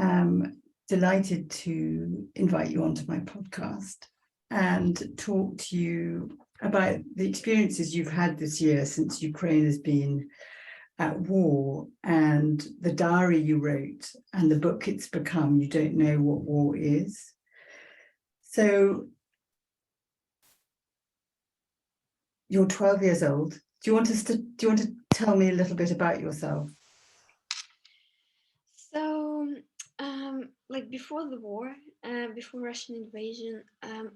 am delighted to invite you onto my podcast and talk to you about the experiences you've had this year since Ukraine has been at war, and the diary you wrote and the book it's become, You Don't Know What War Is. So you're 12 years old. Do you want to tell me a little bit about yourself? So, like before the war, before Russian invasion,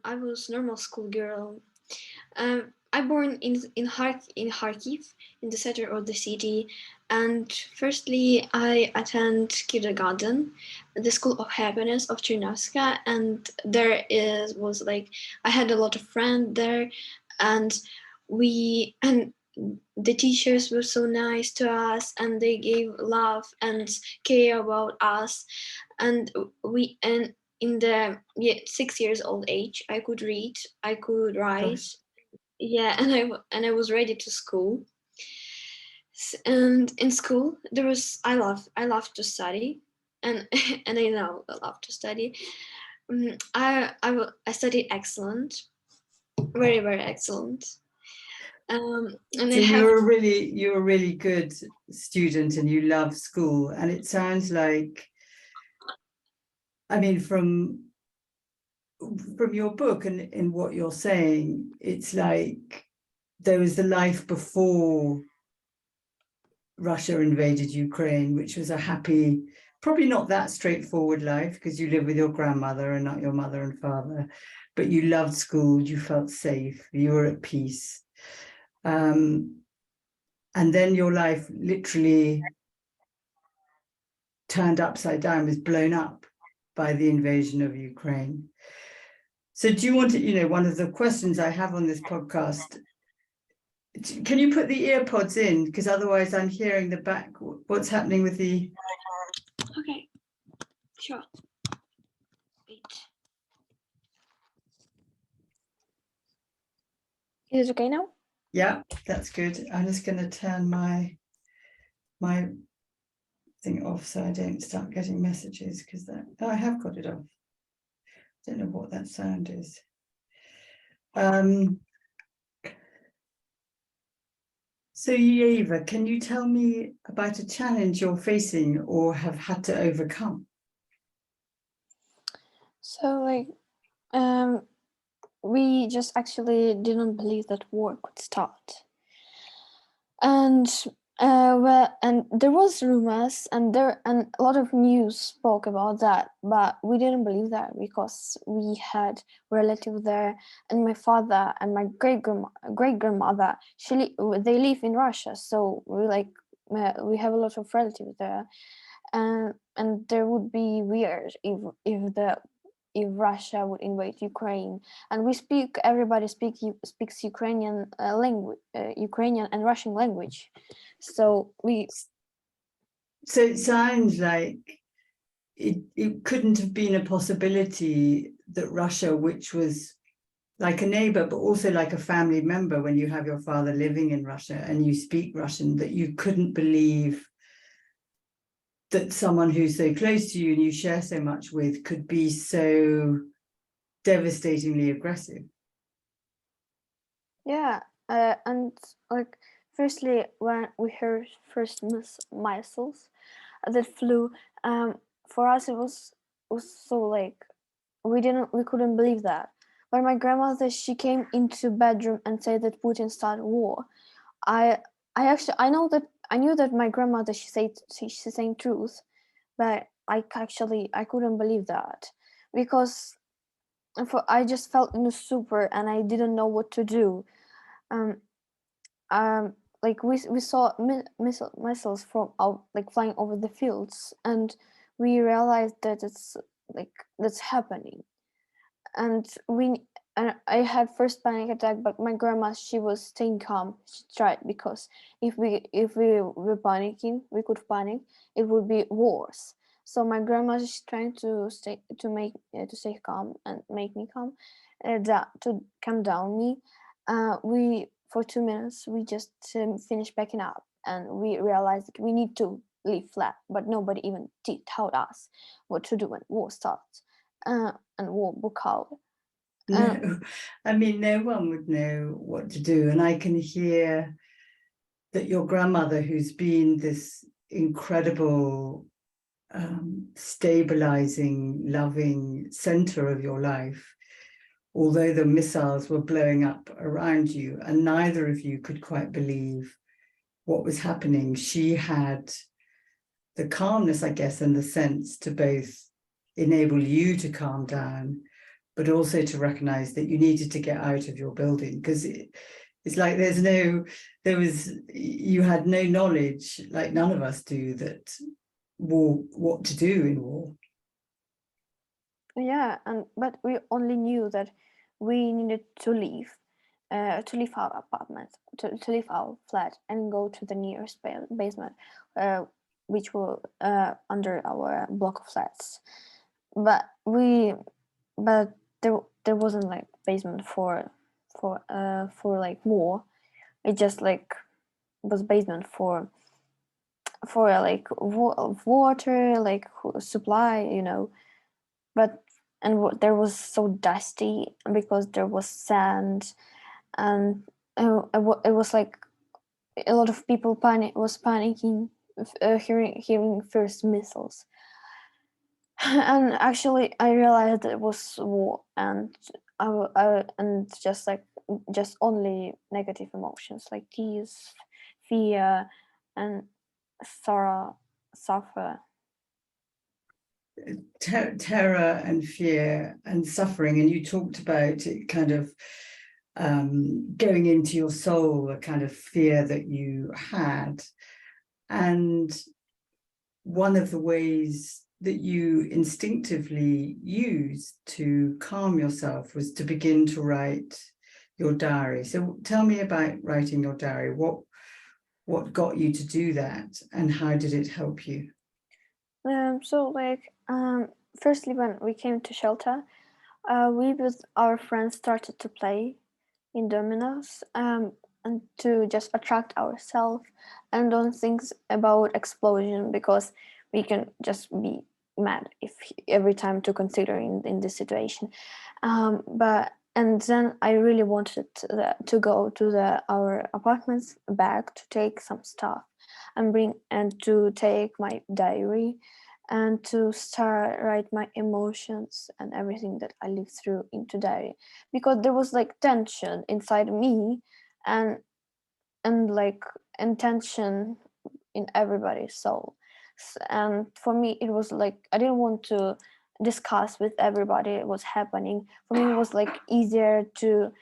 I was normal school girl. I born in Kharkiv, in the center of the city, and firstly I attend kindergarten, the School of Happiness of Chernovska, and was like I had a lot of friends there, and the teachers were so nice to us, and they gave love and care about us, and in the 6 years old age I could read, I could write. Gosh. Yeah, and I was ready to school. And in school I love to study, and and I now love to study. I studied excellent, very very excellent. And I So have you're a really good student and you love school, and it sounds like, I mean, from your book and in what you're saying, it's like there was the life before Russia invaded Ukraine, which was a happy, probably not that straightforward life because you live with your grandmother and not your mother and father, but you loved school, you felt safe, you were at peace. And then your life literally turned upside down, was blown up by the invasion of Ukraine. So do you want to, one of the questions I have on this podcast, can you put the earpods in? Because otherwise I'm hearing the back, what's happening with the... Okay, sure. Wait. Is it okay now? Yeah, that's good. I'm just going to turn my thing off so I don't start getting messages, because I have got it off. Don't know what that sound is. So Yeva, can you tell me about a challenge you're facing or have had to overcome? So we just actually didn't believe that war could start, and and there was rumors, and a lot of news spoke about that, but we didn't believe that because we had relatives there, and my father and my great grandmother, they live in Russia, so we have a lot of relatives there, and there would be weird if Russia would invade Ukraine. And everybody speaks Ukrainian language, Ukrainian and Russian language. So it sounds like it couldn't have been a possibility that Russia, which was like a neighbor, but also like a family member, when you have your father living in Russia and you speak Russian, that you couldn't believe that someone who's so close to you and you share so much with could be so devastatingly aggressive. Yeah, and like firstly, when we heard first missiles that flew, for us it was so like we couldn't believe that. When my grandmother, she came into bedroom and said that Putin started war, I I knew that my grandmother, she's saying truth, but I couldn't believe that, because I just felt in the super and I didn't know what to do. Um, like we saw missiles from out, like flying over the fields, and we realized that it's like that's happening, and I had first panic attack, but my grandma, she was staying calm. She tried, because if we were panicking, we could panic, it would be worse. So my grandma is trying to stay calm and make me calm, to calm down me. We for 2 minutes we just finished packing up, and we realized that we need to live flat, but nobody even told us what to do when war starts and war broke out. No, I mean, no one would know what to do. And I can hear that your grandmother, who's been this incredible, stabilizing, loving center of your life, although the missiles were blowing up around you and neither of you could quite believe what was happening, she had the calmness, I guess, and the sense to both enable you to calm down, but also to recognize that you needed to get out of your building, because it's like you had no knowledge, like none of us do, that what to do in war. Yeah, but we only knew that we needed to leave our apartment, to leave our flat and go to the nearest basement, which were under our block of flats. But there wasn't like basement for like war. It just like was basement for like water, like supply, but there was so dusty because there was sand, and it was like a lot of people was panicking, hearing first missiles. And actually I realized it was war, and and just only negative emotions like tears, fear, and sorrow, suffer. Terror and fear and suffering, and you talked about it kind of going into your soul, a kind of fear that you had. And one of the ways that you instinctively used to calm yourself was to begin to write your diary. So tell me about writing your diary. What got you to do that, and how did it help you? Firstly, when we came to shelter, we with our friends started to play in dominoes, and to just attract ourselves and don't think about explosion, because we can just be mad if every time to consider in this situation. And then I really wanted to go to our apartments back to take some stuff and to take my diary and to start write my emotions and everything that I lived through into diary, because there was like tension inside me and like intention in everybody's soul. And for me it was like I didn't want to discuss with everybody what's happening. For me it was like easier to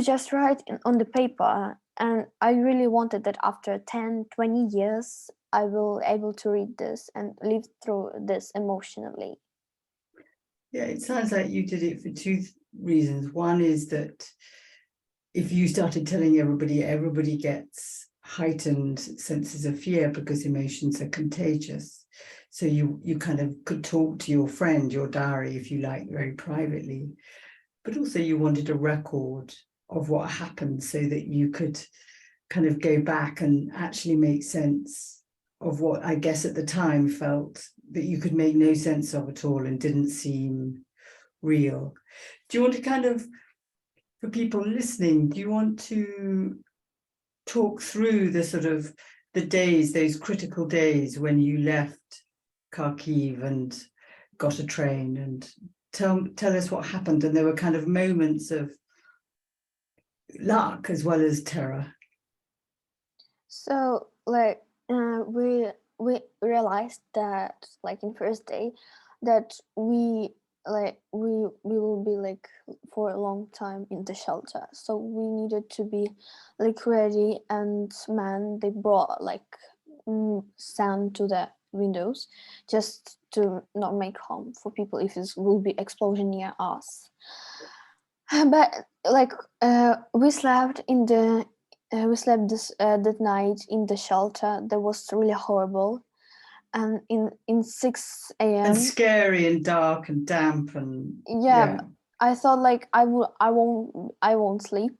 just write on the paper, and I really wanted that after 10-20 years I will able to read this and live through this emotionally. Yeah, it sounds like you did it for two reasons. One is that if you started telling everybody gets heightened senses of fear because emotions are contagious. So you kind of could talk to your friend, your diary, if you like, very privately. But also you wanted a record of what happened so that you could kind of go back and actually make sense of what I guess at the time felt that you could make no sense of at all and didn't seem real. Do you want to kind of, for people listening, do you want to talk through the sort of the days, those critical days when you left Kharkiv and got a train, and tell us what happened? And there were kind of moments of luck as well as terror. So like we realized that like in first day that we will be like for a long time in the shelter, so we needed to be like ready. And man, they brought like sand to the windows just to not make harm for people if it will be explosion near us. But like we slept that night in the shelter. That was really horrible. And in 6 a.m. And scary and dark and damp and yeah. I thought like I won't sleep,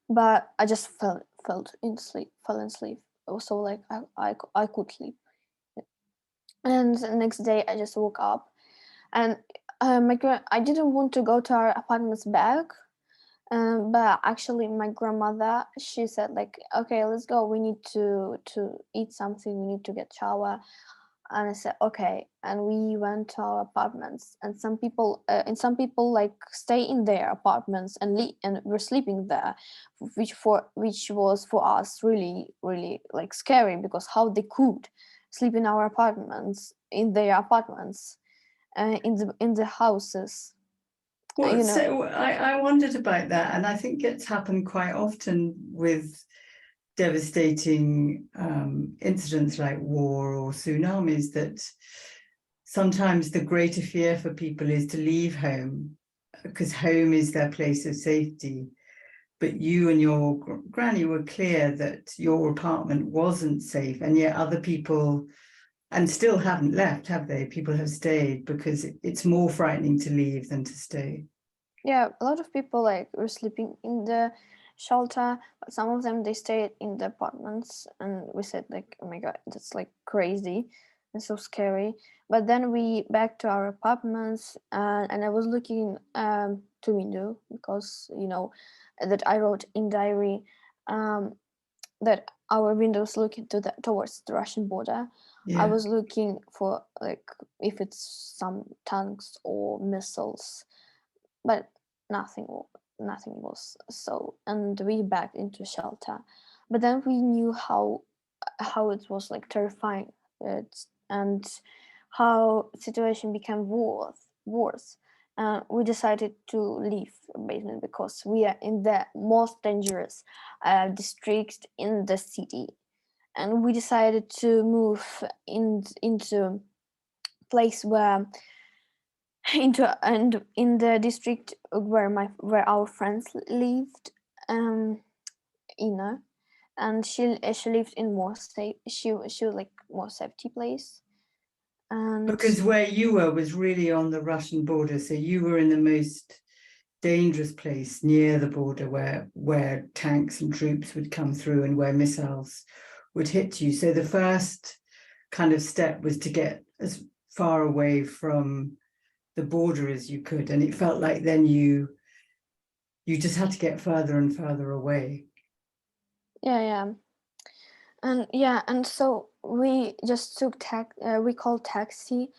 but I just fell in sleep. It was so like I could sleep. And the next day I just woke up, and I didn't want to go to our apartments back. But actually my grandmother, she said like, okay, let's go, we need to eat something, we need to get shower. And I said okay, and we went to our apartments, and some people like stay in their apartments and were sleeping there, which was for us really really like scary, because how they could sleep in our apartments, in their apartments, in the houses, Well, you know. so I wondered about that, and I think it's happened quite often with devastating incidents like war or tsunamis, that sometimes the greater fear for people is to leave home, because home is their place of safety. But you and your granny were clear that your apartment wasn't safe, and yet other people, and still haven't left, have they? People have stayed because it's more frightening to leave than to stay. Yeah, a lot of people like were sleeping in the shelter, but some of them they stayed in the apartments, and we said like, oh my god, that's like crazy and so scary. But then we back to our apartments, and I was looking to window, because you know that I wrote in diary that our windows looking towards the Russian border. I Yeah. was looking for like if it's some tanks or missiles, but nothing was so, and we backed into shelter. But then we knew how it was like terrifying, and how situation became worse. We decided to leave basement because we are in the most dangerous district in the city, and we decided to move into place where and in the district where our friends lived, Ina, and she lived in more safe. She was like more safety place, and Because where you were was really on the Russian border, so you were in the most dangerous place near the border, where tanks and troops would come through and where missiles would hit you. So the first kind of step was to get as far away from the border as you could, and it felt like then you just had to get further and further away. yeah, and so we just we called taxi,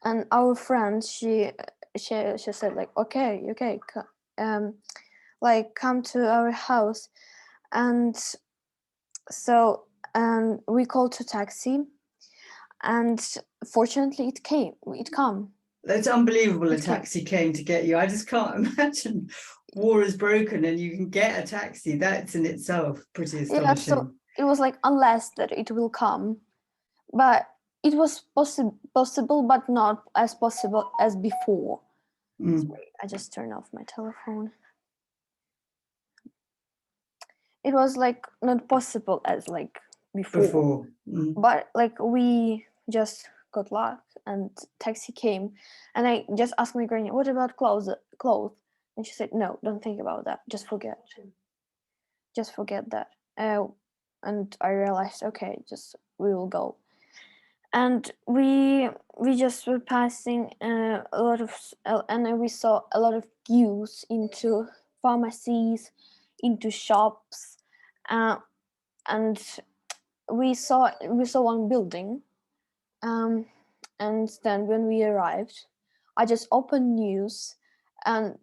and our friend she said like, okay, like come to our house. And so we called to taxi, and fortunately it come. It's unbelievable a It came. taxi came to get you. I just can't imagine war is broken and you can get a taxi. That's in itself pretty Yeah, so astonishing. it was like, unless that it will come, but it was possible, but not as possible as before. Sorry, I just turned off my telephone. It was like not possible as like before. But like we just got luck, and taxi came, and I just asked my granny, what about clothes, and she said, no, don't think about that, just forget that. And I realized, okay, just we will go. And we just were passing a lot of and then we saw a lot of queues into pharmacies, into shops, and we saw one building, and then when we arrived, I just opened news, and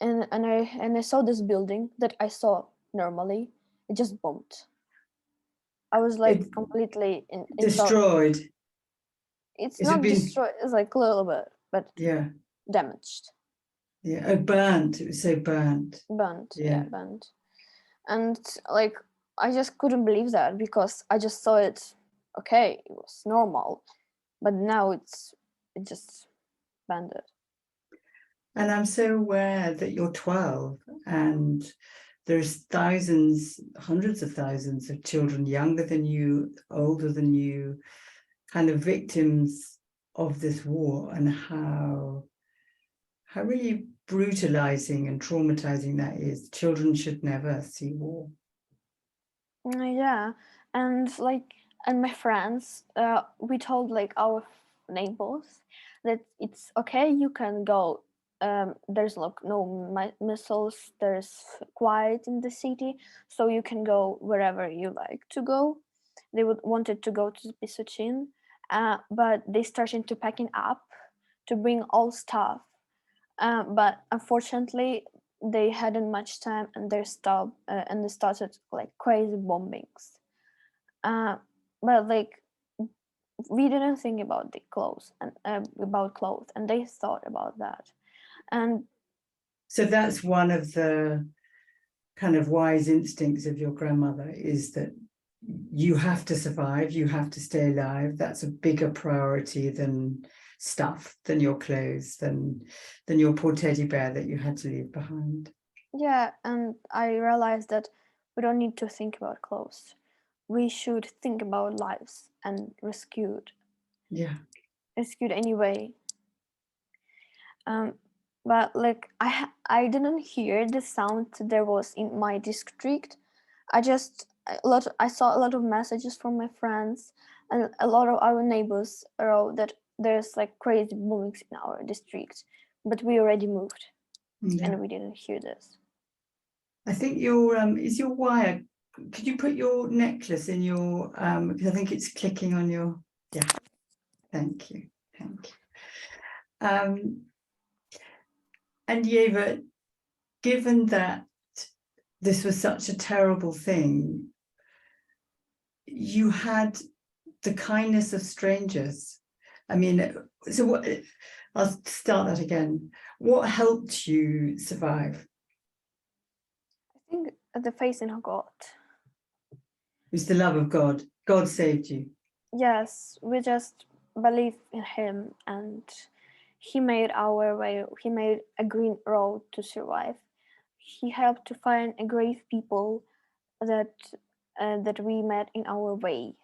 I saw this building that I saw normally, it just bombed. I was like It completely in shock. destroyed. It's It had not been, destroyed, it's like a little bit, but yeah, damaged. yeah. Oh, burnt. It was so burnt. Yeah, burnt. And like I just couldn't believe that, because I just saw it, okay, it was normal, but now it just banded. And I'm so aware that you're 12 and there's thousands, hundreds of thousands of children younger than you, older than you, kind of victims of this war, and how really brutalizing and traumatizing that is. Children should never see war. Yeah, and like and my friends, we told like our neighbors that it's okay, you can go. There's like no missiles. There's quiet in the city, so you can go wherever you like to go. They would wanted to go to Pisocin, but they started to packing up to bring all stuff. But unfortunately, they hadn't much time, and they started like crazy bombings. Uh, but like we didn't think about the clothes and about clothes, and they thought about that. And So that's one of the kind of wise instincts of your grandmother, is that you have to survive, you have to stay alive. That's a bigger priority than stuff, than your clothes, than your poor teddy bear that you had to leave behind. yeah, and I realized that we don't need to think about clothes. We should think about lives and Yeah. rescued anyway. Um, but like I didn't hear the sound there was in my district. I saw a lot of messages from my friends, and a lot of our neighbors wrote that there's like crazy boomings in our district, but we already moved Yeah. and we didn't hear this. I think your is your wire. Could you put your necklace in your because I think it's clicking on your, yeah. Thank you. Thank you. And Yeva, given that this was such a terrible thing, you had the kindness of strangers. I mean, so what, I'll start that again. What helped you survive? I think the faith in God. It was the love of God. God saved you. Yes, we just believe in Him, and He made our way. He made a green road to survive. He helped to find a great people that that we met in our way.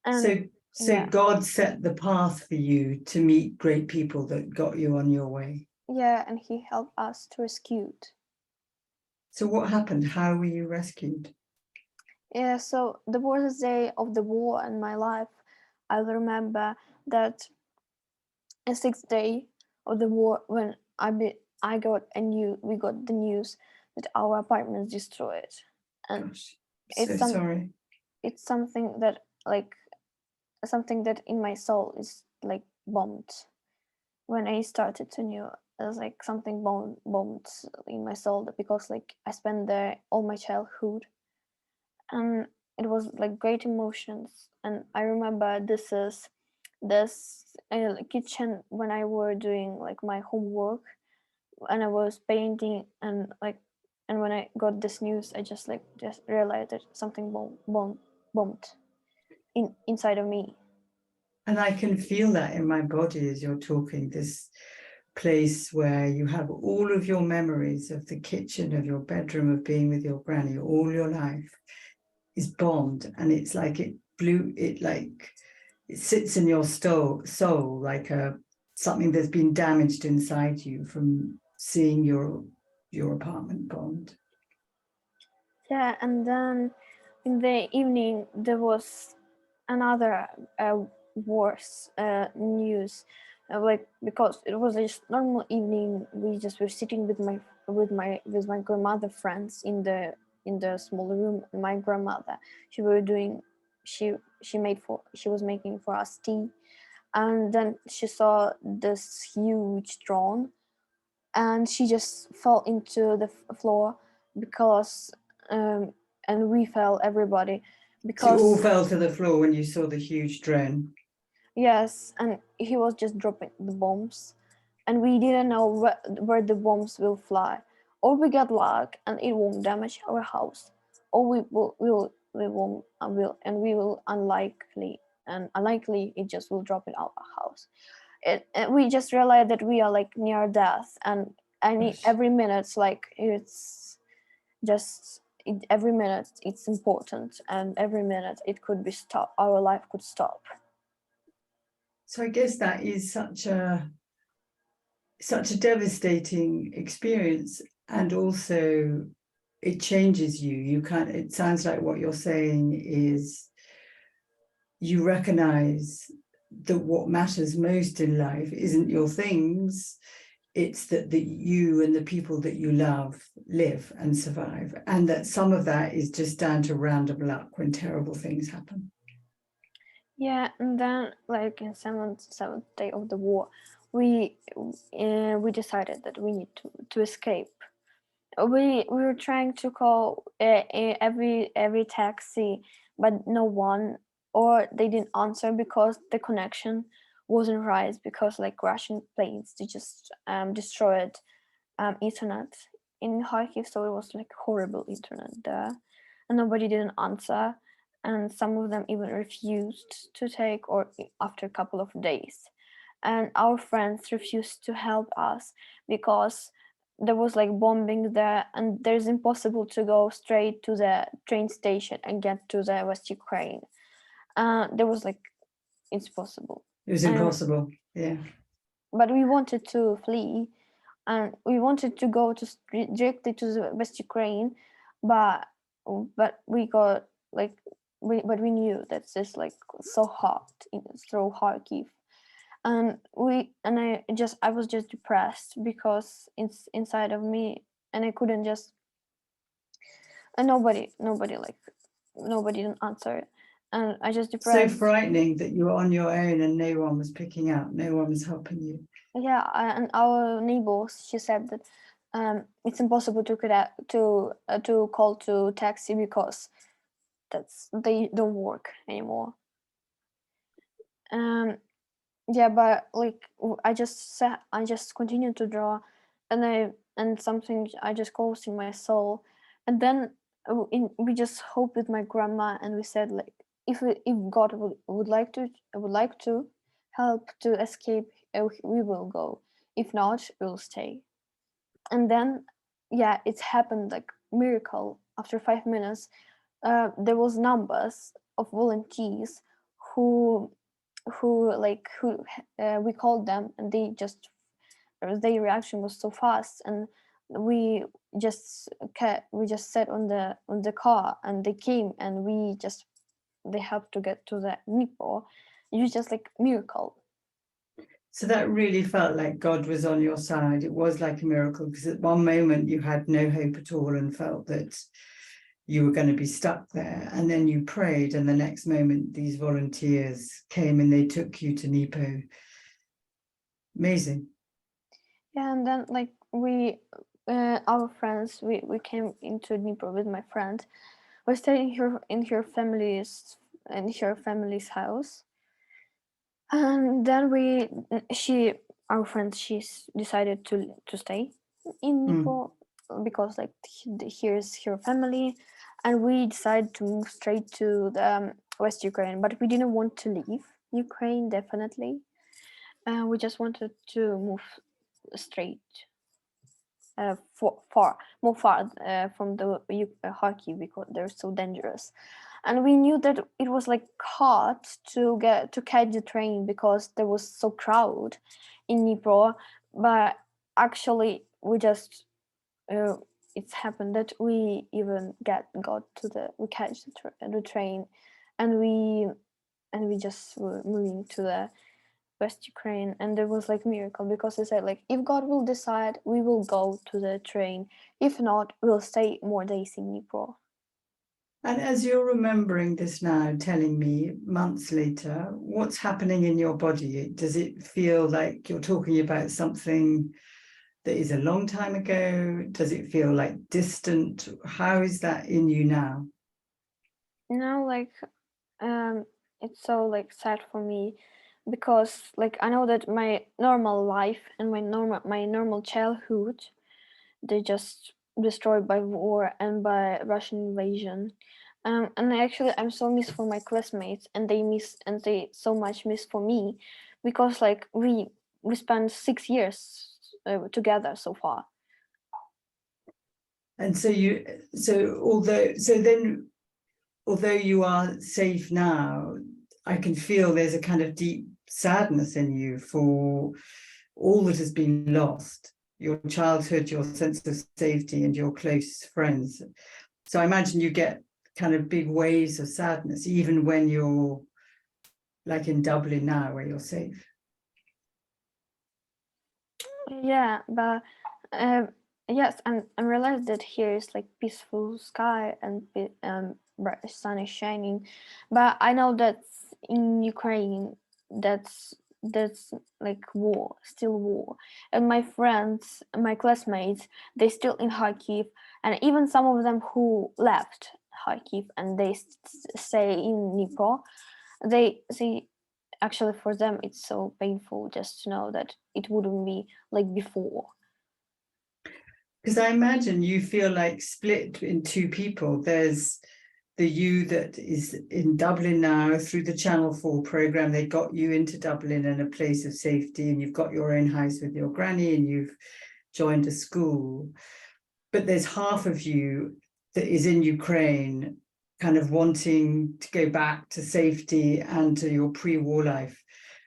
And So yeah, God set the path for you to meet great people that got you on your way. yeah, and He helped us to rescue it. So what happened? How were you rescued? Yeah, so the worst day of the war in my life, I remember that the sixth day of the war when I got we got the news that our apartment is destroyed, and Gosh, so it's some sorry. it's something that like something that in my soul is like bombed. When I started to know, it was like something bombed in my soul because like I spent there all my childhood, and it was like great emotions. And I remember this kitchen when I were doing like my homework, and I was painting, and like, and when I got this news, I just realized that something bombed inside of me. And I can feel that in my body as you're talking, this place where you have all of your memories of the kitchen, of your bedroom, of being with your granny all your life is bombed. And it's like it sits in your soul like something that's been damaged inside you from seeing your apartment bombed. Yeah, and then in the evening there was another worse news, like because it was just normal evening. We just were sitting with my grandmother friends in the small room. My grandmother, she were doing she she was making for us tea, and then she saw this huge drone, and she just fell into the floor because um, and we fell everybody So you all because fell to the floor when you saw the huge drone. yes, and he was just dropping the bombs, and we didn't know where the bombs will fly, or we got luck and it won't damage our house, or we won't we will unlikely it just will drop in our house. We just realized that we are like near death, and Gosh. every minute like it's just every minute it's important, and every minute it could be stop, our life could stop. So I guess that is such a devastating experience, and also it changes you. It sounds like what you're saying is you recognize that what matters most in life isn't your things, it's that you and the people that you love live and survive, and that some of that is just down to random luck when terrible things happen. Yeah, and then like in seventh day of the war, we decided that we need to escape. We were trying to call every taxi, but no one, or they didn't answer because the connection wasn't right, because like Russian planes, they just destroyed internet in Kharkiv, so it was like horrible internet there, and nobody didn't answer, and some of them even refused to take, or after a couple of days, and our friends refused to help us because there was like bombing there, and there's impossible to go straight to the train station and get to the West Ukraine. There was like, it's possible. It was impossible. Yeah. But we wanted to flee, and we wanted to go directly to the West Ukraine, but we got like we knew that it's like so hot through Kharkiv, and I was just depressed because it's inside of me, and I couldn't just, and nobody didn't answer, and I just depressed. So frightening that you were on your own and no one was picking up, no one was helping you. Yeah, and our neighbors, she said that it's impossible to call to taxi because they don't work anymore. Yeah, but like I just continued to draw, and something I just closed in my soul, and then we just hoped with my grandma, and we said like, if God would like to help to escape, we will go. If not, we'll stay. And then, yeah, it happened like miracle. After 5 minutes, there was numbers of volunteers who we called them, and their reaction was so fast, and we just sat on the car, and they came, and they helped to get to the Dnipro. It was just like miracle. So that really felt like God was on your side. It was like a miracle, because at one moment you had no hope at all and felt that you were going to be stuck there. And then you prayed, and the next moment these volunteers came and they took you to Dnipro. Amazing. Yeah, and then like our friends, we came into Dnipro with my friend. We stayed in her family's house, and then our friend, she's decided to stay in Dnipro because like here's her family, and we decided to move straight to the West Ukraine, but we didn't want to leave Ukraine definitely. We just wanted to move straight more far from the Kharkiv, because they're so dangerous, and we knew that it was like hard to catch the train because there was so crowd in Dnipro. But actually, we just it's happened that we even we catch the train, and we just were moving to the West Ukraine, and there was like miracle, because they said like, if God will decide, we will go to the train. If not, we'll stay more days in Dnipro. And as you're remembering this now, telling me months later, what's happening in your body? Does it feel like you're talking about something that is a long time ago? Does it feel like distant? How is that in you now? Now, like, it's so like sad for me, because like I know that my normal life and my normal childhood, they just destroyed by war and by Russian invasion. And I'm so miss for my classmates, and they so much miss for me, because like we spent 6 years together so far. And although you are safe now, I can feel there's a kind of deep sadness in you for all that has been lost. your childhood, your sense of safety, and your close friends. So I imagine you get kind of big waves of sadness, even when you're like in Dublin now, where you're safe. Yeah, but yes, and I realized that here is like peaceful sky and bright sun is shining, but I know that in Ukraine that's like war, still war, and my friends, my classmates, they still in Kharkiv, and even some of them who left Kharkiv and they stay in Dnipro, they see actually for them it's so painful just to know that it wouldn't be like before. Because I imagine you feel like split in two people. There's the you that is in Dublin now through the Channel 4 program. They got you into Dublin and a place of safety, and you've got your own house with your granny and you've joined a school. But there's half of you that is in Ukraine, kind of wanting to go back to safety and to your pre-war life.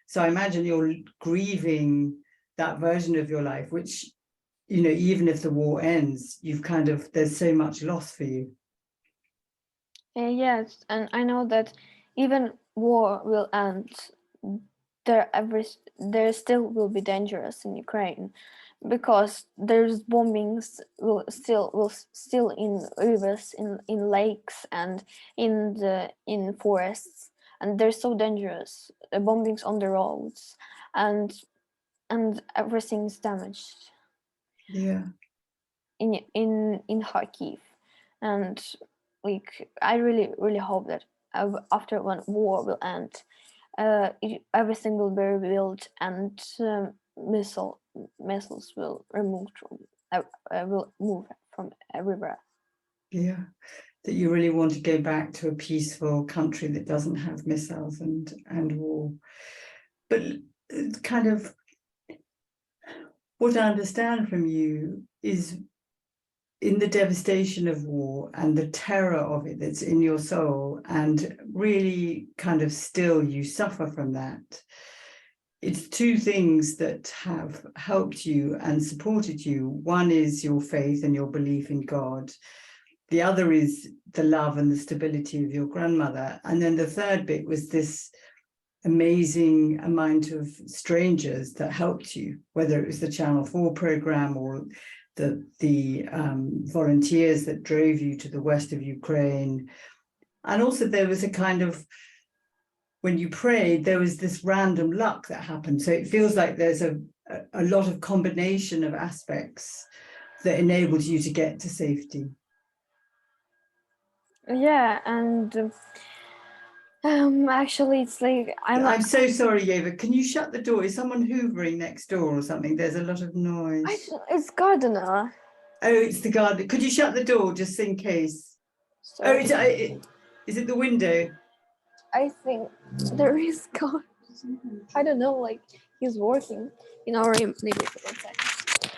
So I imagine you're grieving that version of your life, which, you know, even if the war ends, you've kind of, there's so much loss for you. Yes, and I know that even war will end, there still will be dangerous in Ukraine, because there's bombings will still in rivers, in lakes, and in forests, and they're so dangerous. Bombings on the roads, and everything's damaged Yeah. in Kharkiv, and like I really hope that after when war will end, everything will be rebuilt, and missiles will will move from everywhere. Yeah. That you really want to go back to a peaceful country that doesn't have missiles and war. But kind of what I understand from you is, in the devastation of war and the terror of it that's in your soul, and really kind of still you suffer from that, it's two things that have helped you and supported you. One is your faith and your belief in God. The other is the love and the stability of your grandmother. And then the third bit was this amazing amount of strangers that helped you, whether it was the Channel 4 program or the volunteers that drove you to the west of Ukraine. And also there was a kind of, when you prayed, there was this random luck that happened. So it feels like there's a lot of combination of aspects that enabled you to get to safety. Yeah, and actually it's like I'm so sorry, Yeva. Can you shut the door? Is someone hoovering next door or something? There's a lot of noise. it's gardener. Oh, it's the garden. Could you shut the door just in case? Sorry. Oh, is it the window? I think there is God. I don't know, like he's working in our room. Maybe for 1 second.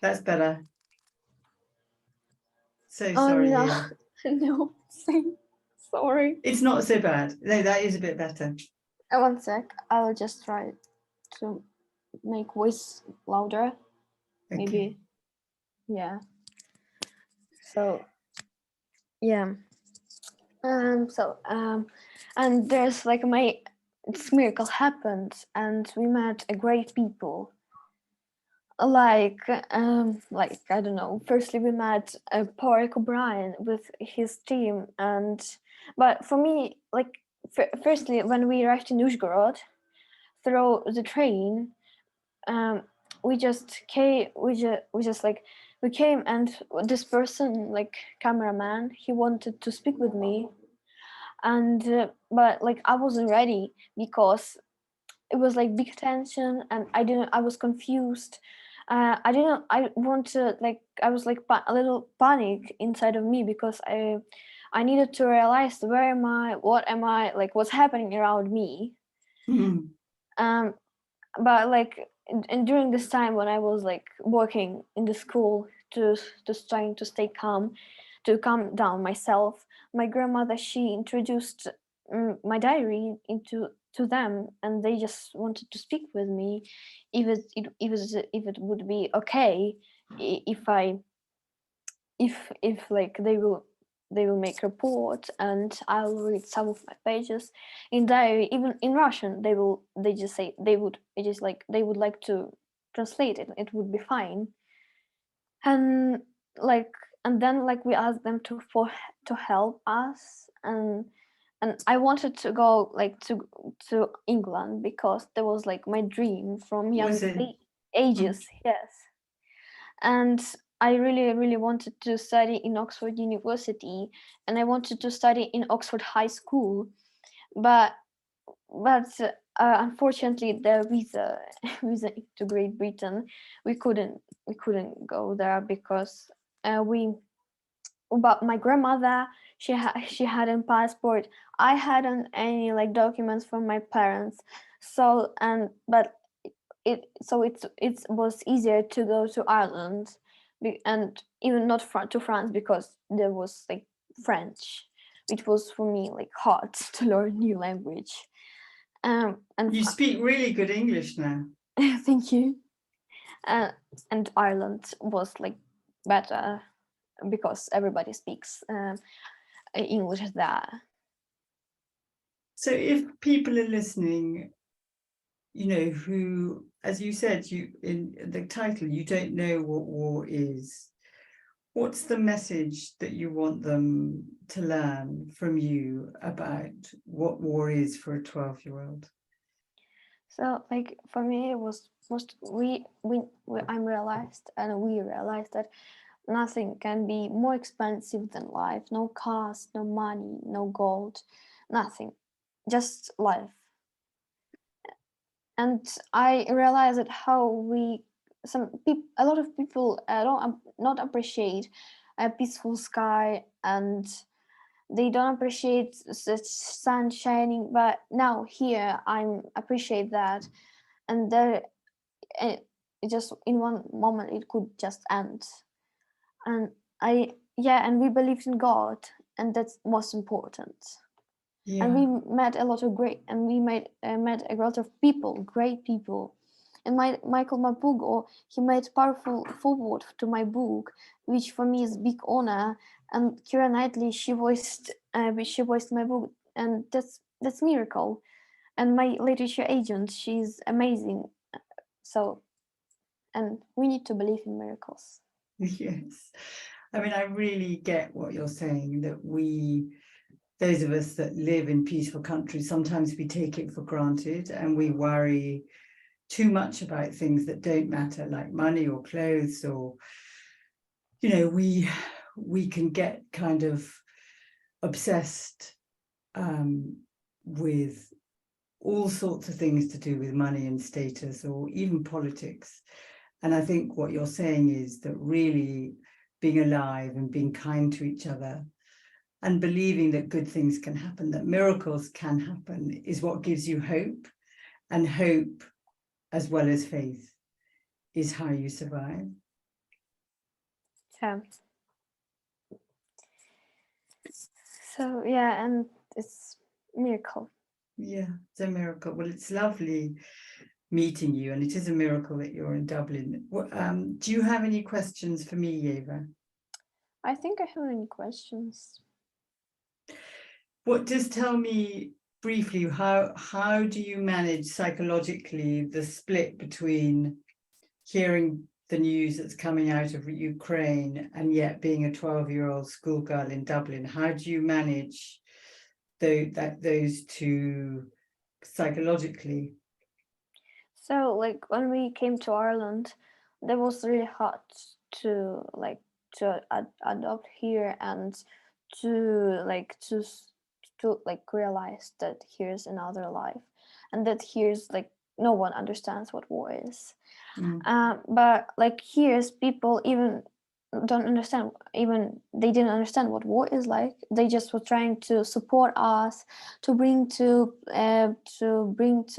That's better. So Oh sorry, no, Yeva. no, sorry. It's not so bad. No, that is a bit better. 1 sec. I'll just try to make voice louder. Okay. Maybe. Yeah. So yeah. And there's like this miracle happened, and we met a great people. Like I don't know. Firstly, we met Park O'Brien with his team, but for me, like firstly, when we arrived in Uzhgorod through the train, we just came. We came, and this person, like cameraman, he wanted to speak with me, and but like I wasn't ready because it was like big tension, and I was confused. I wanted, like I was like a little panic inside of me, because I needed to realize where am I, what am I, like what's happening around me. Mm. But like and during this time when I was like working in the school to trying to stay calm, to calm down myself, my grandmother, she introduced my diary into to them, and they just wanted to speak with me if it would be okay if I if like they will make report and I'll read some of my pages in diary. Even in Russian they just say they would, it is like they would like to translate it, it would be fine. And like, and then like we asked them to help us, and I wanted to go like to England because that was like my dream from young Was it? ages. Yes. And I really wanted to study in Oxford University, and I wanted to study in Oxford High School, but unfortunately the visa to Great Britain, we couldn't go there because we but my grandmother, she hadn't passport, I hadn't any like documents from my parents, so and but it was easier to go to Ireland, and even not to France because there was like French, which was for me like hard to learn new language. And You speak really good English now. thank you. uh, and Ireland was like better because everybody speaks English there. So if people are listening, who, as you said, you in the title, you don't know what war is, what's the message that you want them to learn from you about what war is for a 12-year-old? So like for me it was most we I'm realized and we realized that nothing can be more expensive than life. No cars, no money, no gold, nothing, just life. And I realized that how a lot of people don't not appreciate a peaceful sky, and they don't appreciate the sun shining. But now here I'm appreciate that, and there it just in one moment it could just end. And I yeah, and we believed in God, and that's most important. And Yeah. we met a lot of great, and we met a lot of people, great people. And Michael Mapugo, he made powerful forward to my book, which for me is big honor. And Kira Knightley, she voiced my book, and that's miracle. And my literature agent, she's amazing. So, and we need to believe in miracles. Yes. I mean, I really get what you're saying, that those of us that live in peaceful countries, sometimes we take it for granted and we worry too much about things that don't matter, like money or clothes, or, we can get kind of obsessed with all sorts of things to do with money and status, or even politics. And I think what you're saying is that really being alive and being kind to each other and believing that good things can happen, that miracles can happen, is what gives you hope. And hope, as well as faith, is how you survive. Yeah. So yeah, and it's miracle. Yeah, it's a miracle. Well, it's lovely meeting you, and it is a miracle that you're in Dublin. Do you have any questions for me, Yeva? I think I have any questions. Just tell me briefly, how do you manage psychologically the split between hearing the news that's coming out of Ukraine and yet being a 12-year-old schoolgirl in Dublin? How do you manage those two psychologically? So like when we came to Ireland, that was really hard to like to adopt here, and to like to like realize that here's another life, and that here's like no one understands what war is. But like here's people even don't understand, even they didn't understand what war is like. They just were trying to support us, to bring to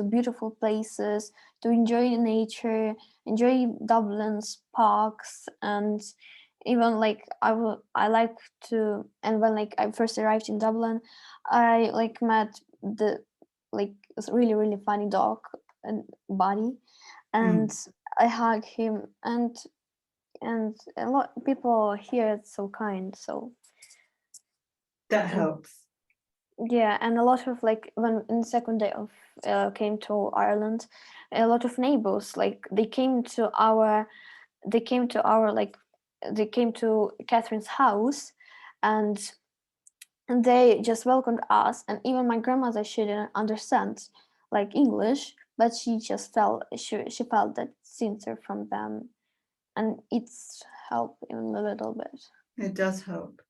beautiful places, to enjoy nature, enjoy Dublin's parks, and even like I like to, and when like I first arrived in Dublin, I like met the like this really funny dog and body, and I hug him, and a lot of people here it's so kind, so That helps. yeah. And a lot of like when in the second day of came to Ireland, a lot of neighbors like they came to our like they came to Catherine's house, and they just welcomed us. And even my grandmother, she didn't understand like English, but she just felt she felt that sincere from them, and it's helped even a little bit. It does help.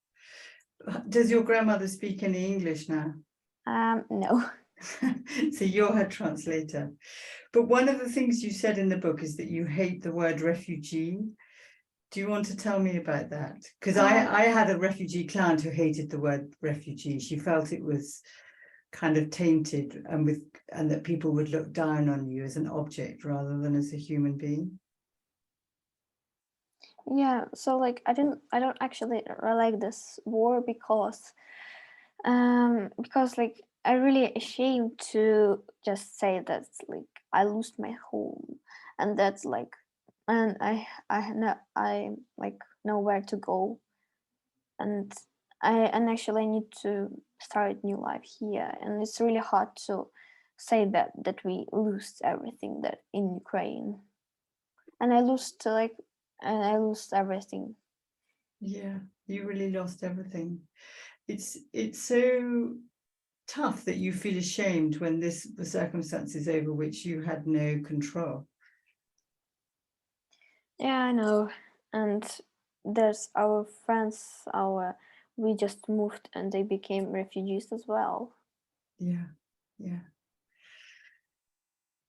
Does your grandmother speak any English now? No. So you're her translator. But one of the things you said in the book is that you hate the word refugee. Do you want to tell me about that? Because I had a refugee client who hated the word refugee. She felt it was kind of tainted and that people would look down on you as an object rather than as a human being. Yeah, so like I don't actually like this war because like I really ashamed to just say that like I lost my home, and that's like, and I like know where to go, and actually I need to start new life here, and it's really hard to say that we lost everything that in Ukraine, and I lost everything. Yeah, you really lost everything. It's so tough that you feel ashamed when the circumstances over which you had no control. Yeah, I know. And there's our friends, we just moved and they became refugees as well. Yeah, yeah.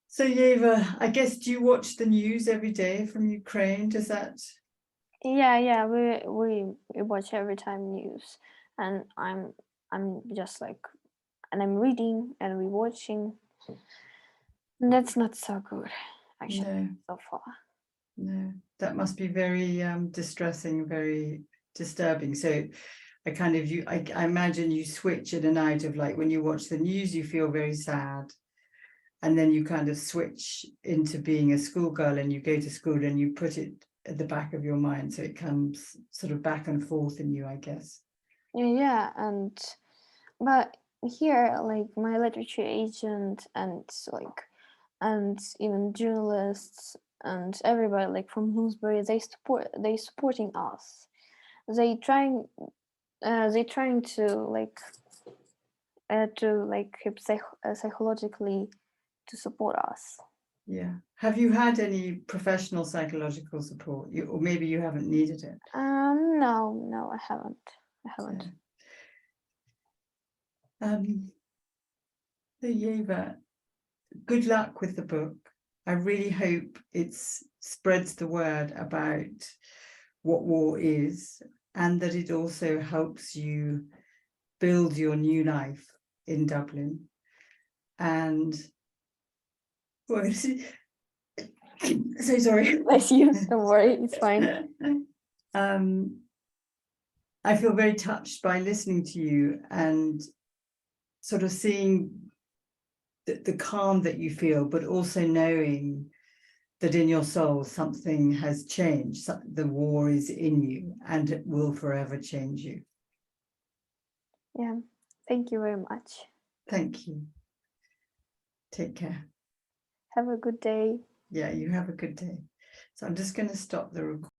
So Yeva, I guess, do you watch the news every day from Ukraine? Does that? Yeah, we watch every time news, and I'm just like, and I'm reading and we watching. And that's not so good, actually, No, so far. no. That must be very distressing, very disturbing. So I imagine you switch in and out of, like, when you watch the news, you feel very sad. And then you kind of switch into being a schoolgirl and you go to school and you put it at the back of your mind. So it comes sort of back and forth in you, I guess. Yeah, but here, like my literature agent and even journalists and everybody like from Bloomsbury, they supporting us. They trying to like psychologically to support us. Yeah. Have you had any professional psychological support? Or maybe you haven't needed it. No, I haven't. So Yeva, good luck with the book. I really hope it spreads the word about what war is, and that it also helps you build your new life in Dublin. And well, so sorry. Bless you. Don't worry, it's fine. I feel very touched by listening to you and sort of seeing the calm that you feel, but also knowing that in your soul something has changed. The war is in you and it will forever change you. Yeah, thank you very much. Thank you. Take care. Have a good day. Yeah, you have a good day. So I'm just going to stop the recording.